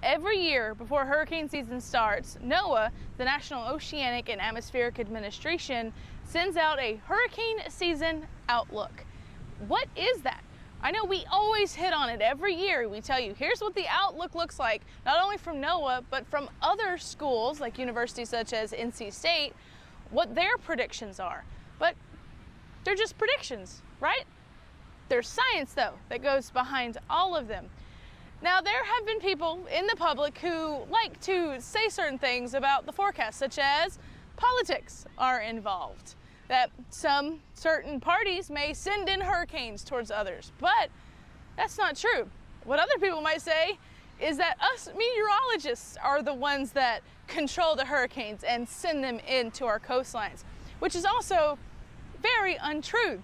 Every year before hurricane season starts, NOAA, the National Oceanic and Atmospheric Administration, sends out a hurricane season outlook. What is that? I know we always hit on it every year. We tell you, here's what the outlook looks like, not only from NOAA, but from other schools like universities such as NC State, what their predictions are. But they're just predictions, right? There's science, though, that goes behind all of them. Now, there have been people in the public who like to say certain things about the forecast, such as politics are involved, that some certain parties may send in hurricanes towards others, but that's not true. What other people might say is that us meteorologists are the ones that control the hurricanes and send them into our coastlines, which is also very untrue.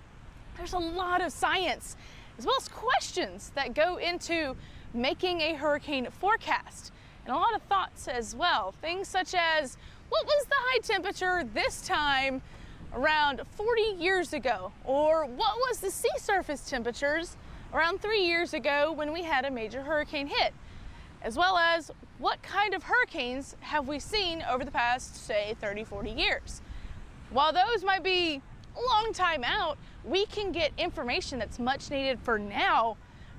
There's a lot of science as well as questions that go into making a hurricane forecast, and a lot of thoughts as well. Things such as, what was the high temperature this time around 40 years ago? Or what was the sea surface temperatures around 3 years ago when we had a major hurricane hit? As well as, what kind of hurricanes have we seen over the past, say, 30, 40 years? While those might be a long time out, we can get information that's much needed for now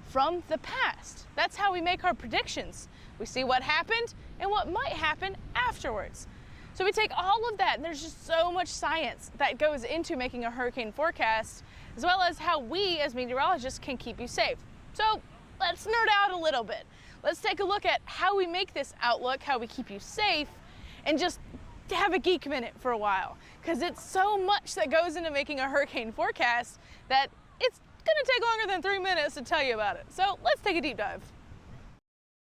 from the past. That's how we make our predictions. We see what happened and what might happen afterwards. So we take all of that, and there's just so much science that goes into making a hurricane forecast, as well as how we as meteorologists can keep you safe. So let's nerd out a little bit. Let's take a look at how we make this outlook, how we keep you safe, and just have a geek minute for a while, because it's so much that goes into making a hurricane forecast that it's going to take longer than 3 minutes to tell you about it. So let's take a deep dive.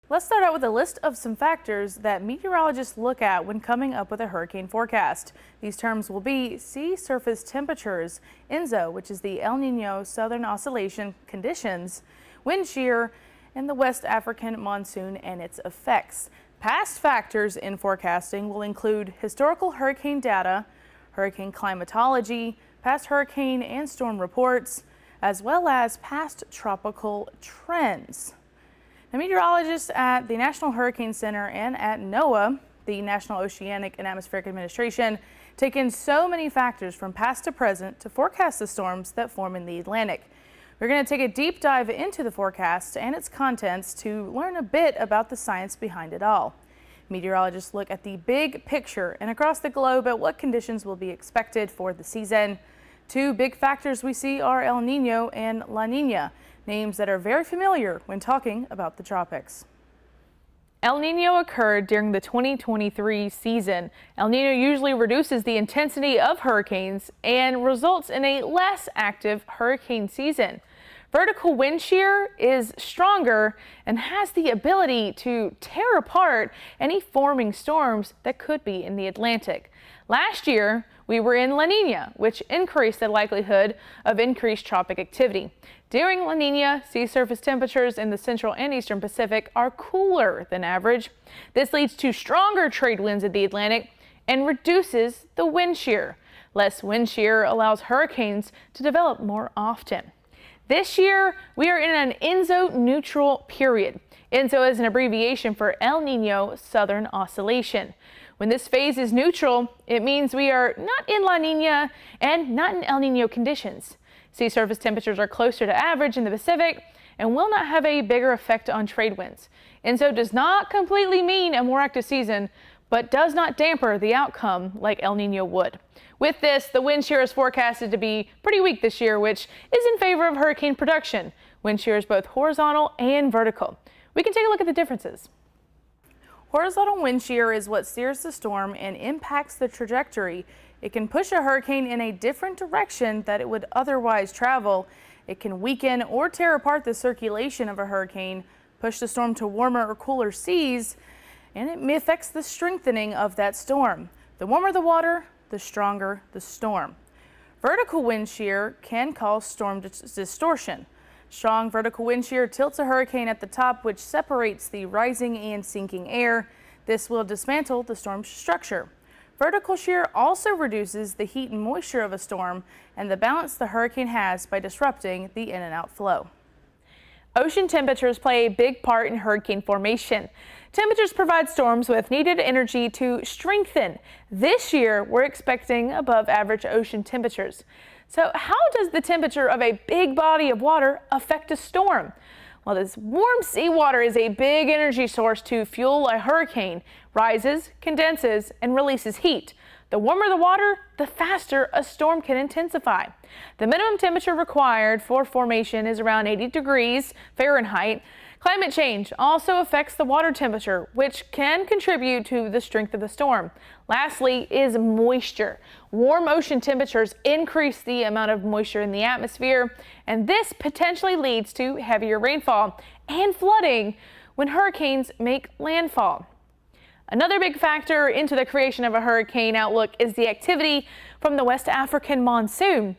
Let's start out with a list of some factors that meteorologists look at when coming up with a hurricane forecast. These terms will be sea surface temperatures, ENSO, which is the El Niño Southern Oscillation conditions, wind shear, and the West African monsoon and its effects. Past factors in forecasting will include historical hurricane data, hurricane climatology, past hurricane and storm reports, as well as past tropical trends. Now, meteorologists at the National Hurricane Center and at NOAA, the National Oceanic and Atmospheric Administration, take in so many factors from past to present to forecast the storms that form in the Atlantic. We're going to take a deep dive into the forecast and its contents to learn a bit about the science behind it all. Meteorologists look at the big picture and across the globe at what conditions will be expected for the season. Two big factors we see are El Niño and La Niña, names that are very familiar when talking about the tropics. El Niño occurred during the 2023 season. El Niño usually reduces the intensity of hurricanes and results in a less active hurricane season. Vertical wind shear is stronger and has the ability to tear apart any forming storms that could be in the Atlantic. Last year, we were in La Niña, which increased the likelihood of increased tropic activity. During La Niña, sea surface temperatures in the central and eastern Pacific are cooler than average. This leads to stronger trade winds in the Atlantic and reduces the wind shear. Less wind shear allows hurricanes to develop more often. This year, we are in an ENSO neutral period. ENSO is an abbreviation for El Niño Southern Oscillation. When this phase is neutral, it means we are not in La Niña and not in El Niño conditions. Sea surface temperatures are closer to average in the Pacific and will not have a bigger effect on trade winds. ENSO does not completely mean a more active season, but does not damper the outcome like El Niño would. With this, the wind shear is forecasted to be pretty weak this year, which is in favor of hurricane production. Wind shear is both horizontal and vertical. We can take a look at the differences. Horizontal wind shear is what steers the storm and impacts the trajectory. It can push a hurricane in a different direction that it would otherwise travel. It can weaken or tear apart the circulation of a hurricane, push the storm to warmer or cooler seas, and it affects the strengthening of that storm. The warmer the water, the stronger the storm. Vertical wind shear can cause storm distortion. Strong vertical wind shear tilts a hurricane at the top, which separates the rising and sinking air. This will dismantle the storm's structure. Vertical shear also reduces the heat and moisture of a storm and the balance the hurricane has by disrupting the in and out flow. Ocean temperatures play a big part in hurricane formation. Temperatures provide storms with needed energy to strengthen. This year, we're expecting above average ocean temperatures. So how does the temperature of a big body of water affect a storm? Well, this warm seawater is a big energy source to fuel a hurricane. Rises, condenses, and releases heat. The warmer the water, the faster a storm can intensify. The minimum temperature required for formation is around 80 degrees Fahrenheit. Climate change also affects the water temperature, which can contribute to the strength of the storm. Lastly is moisture. Warm ocean temperatures increase the amount of moisture in the atmosphere, and this potentially leads to heavier rainfall and flooding when hurricanes make landfall. Another big factor into the creation of a hurricane outlook is the activity from the West African monsoon.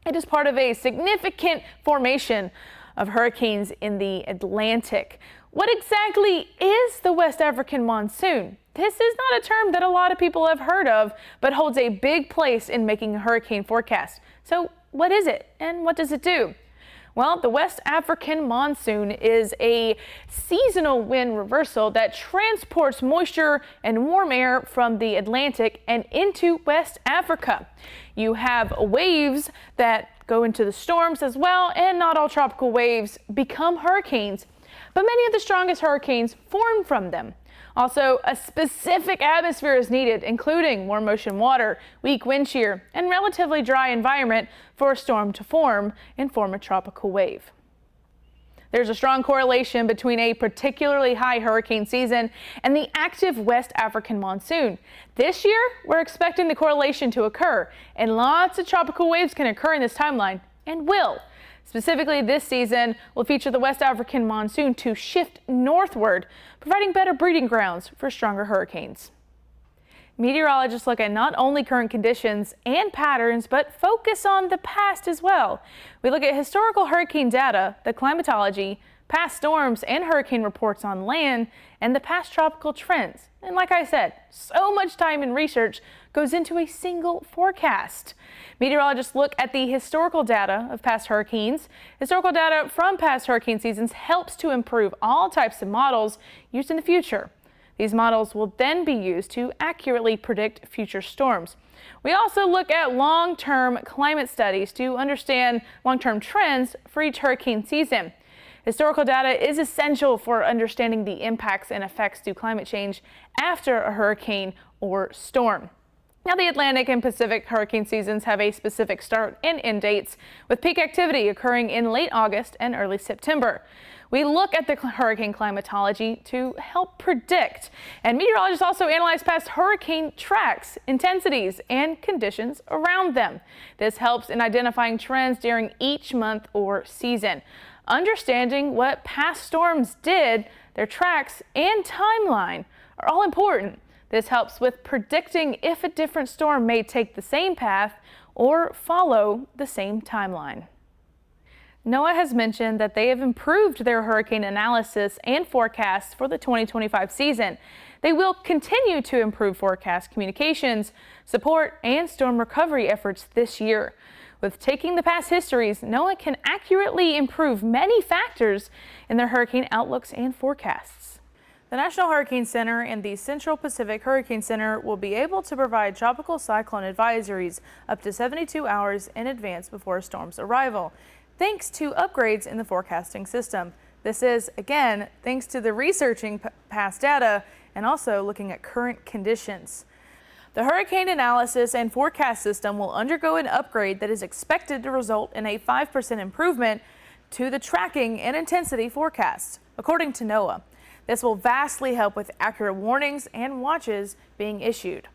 It is part of a significant formation of hurricanes in the Atlantic. What exactly is the West African monsoon? This is not a term that a lot of people have heard of, but holds a big place in making a hurricane forecast. So what is it and what does it do? Well, the West African monsoon is a seasonal wind reversal that transports moisture and warm air from the Atlantic and into West Africa. You have waves that go into the storms as well, and not all tropical waves become hurricanes, but many of the strongest hurricanes form from them. Also, a specific atmosphere is needed, including warm ocean water, weak wind shear, and relatively dry environment for a storm to form and form a tropical wave. There's a strong correlation between a particularly high hurricane season and the active West African monsoon. This year, we're expecting the correlation to occur, and lots of tropical waves can occur in this timeline, and will. Specifically, this season will feature the West African monsoon to shift northward, providing better breeding grounds for stronger hurricanes. Meteorologists look at not only current conditions and patterns, but focus on the past as well. We look at historical hurricane data, the climatology, past storms and hurricane reports on land, and the past tropical trends. And like I said, so much time and research goes into a single forecast. Meteorologists look at the historical data of past hurricanes. Historical data from past hurricane seasons helps to improve all types of models used in the future. These models will then be used to accurately predict future storms. We also look at long-term climate studies to understand long-term trends for each hurricane season. Historical data is essential for understanding the impacts and effects to climate change after a hurricane or storm. Now, the Atlantic and Pacific hurricane seasons have a specific start and end dates, with peak activity occurring in late August and early September. We look at the hurricane climatology to help predict, and meteorologists also analyze past hurricane tracks, intensities, and conditions around them. This helps in identifying trends during each month or season. Understanding what past storms did, their tracks, and timeline are all important. This helps with predicting if a different storm may take the same path or follow the same timeline. NOAA has mentioned that they have improved their hurricane analysis and forecasts for the 2025 season. They will continue to improve forecast communications, support, and storm recovery efforts this year. With taking the past histories, NOAA can accurately improve many factors in their hurricane outlooks and forecasts. The National Hurricane Center and the Central Pacific Hurricane Center will be able to provide tropical cyclone advisories up to 72 hours in advance before a storm's arrival, thanks to upgrades in the forecasting system. This is, again, thanks to the researching past data and also looking at current conditions. The hurricane analysis and forecast system will undergo an upgrade that is expected to result in a 5% improvement to the tracking and intensity forecasts, according to NOAA. This will vastly help with accurate warnings and watches being issued.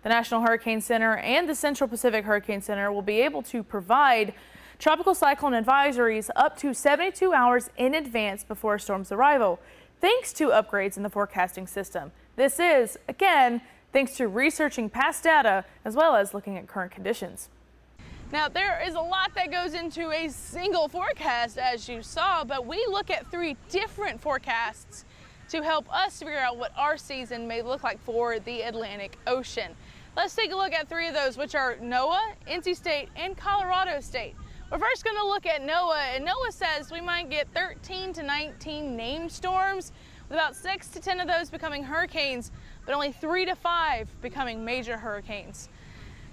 The National Hurricane Center and the Central Pacific Hurricane Center will be able to provide tropical cyclone advisories up to 72 hours in advance before a storm's arrival, thanks to upgrades in the forecasting system. This is, again, thanks to researching past data as well as looking at current conditions. Now, there is a lot that goes into a single forecast, as you saw, but we look at 3 different forecasts to help us figure out what our season may look like for the Atlantic Ocean. Let's take a look at 3 of those, which are NOAA, NC State, and Colorado State. We're first going to look at NOAA, and NOAA says we might get 13 to 19 named storms, with about 6 to 10 of those becoming hurricanes, but only 3 to 5 becoming major hurricanes.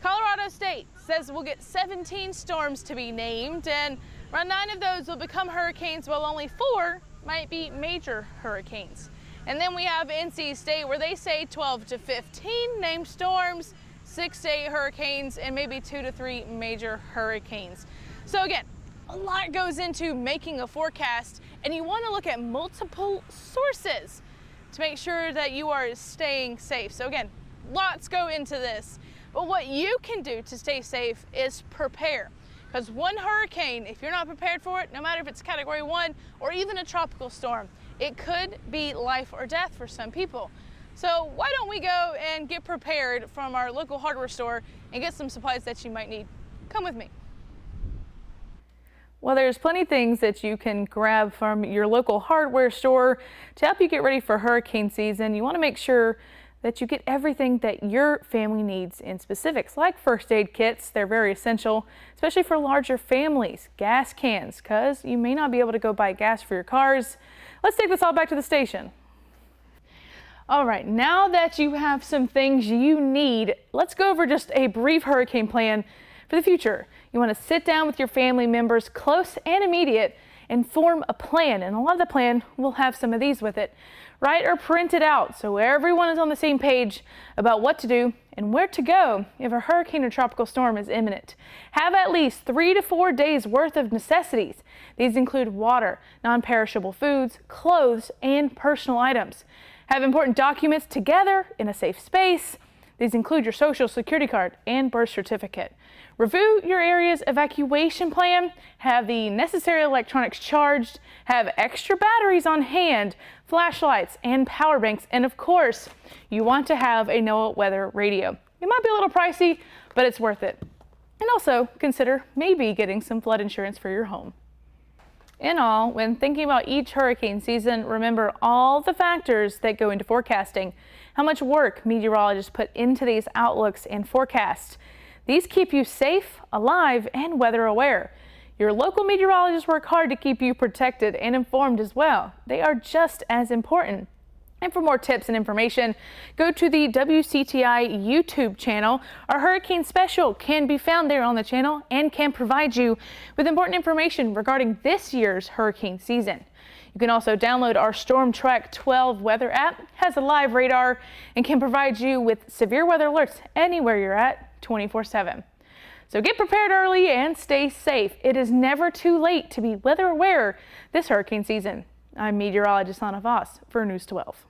Colorado State says we'll get 17 storms to be named, and around 9 of those will become hurricanes, while only 4 might be major hurricanes. And then we have NC State, where they say 12 to 15 named storms, 6 to 8 hurricanes, and maybe 2 to 3 major hurricanes. So again, a lot goes into making a forecast, and you want to look at multiple sources to make sure that you are staying safe. So again, lots go into this. But what you can do to stay safe is prepare. Because one hurricane, if you're not prepared for it, no matter if it's Category 1 or even a tropical storm, it could be life or death for some people. So why don't we go and get prepared from our local hardware store and get some supplies that you might need. Come with me. Well, there's plenty of things that you can grab from your local hardware store to help you get ready for hurricane season. You want to make sure that you get everything that your family needs in specifics, like first aid kits. They're very essential, especially for larger families. Gas cans, because you may not be able to go buy gas for your cars. Let's take this all back to the station. All right, now that you have some things you need, let's go over just a brief hurricane plan for the future. You want to sit down with your family members, close and immediate, and form a plan. And a lot of the plan will have some of these with it. Write or print it out so everyone is on the same page about what to do and where to go if a hurricane or tropical storm is imminent. Have at least 3 to 4 days worth of necessities. These include water, non-perishable foods, clothes, and personal items. Have important documents together in a safe space. These include your social security card and birth certificate. Review your area's evacuation plan, have the necessary electronics charged, have extra batteries on hand, flashlights and power banks, and of course, you want to have a NOAA weather radio. It might be a little pricey, but it's worth it. And also consider maybe getting some flood insurance for your home. In all, when thinking about each hurricane season, remember all the factors that go into forecasting, how much work meteorologists put into these outlooks and forecasts. These keep you safe, alive, and weather aware. Your local meteorologists work hard to keep you protected and informed as well. They are just as important. And for more tips and information, go to the WCTI YouTube channel. Our hurricane special can be found there on the channel and can provide you with important information regarding this year's hurricane season. You can also download our Storm Track 12 weather app, has a live radar, and can provide you with severe weather alerts anywhere you're at 24/7. So get prepared early and stay safe. It is never too late to be weather aware this hurricane season. I'm meteorologist Anna Voss for News 12.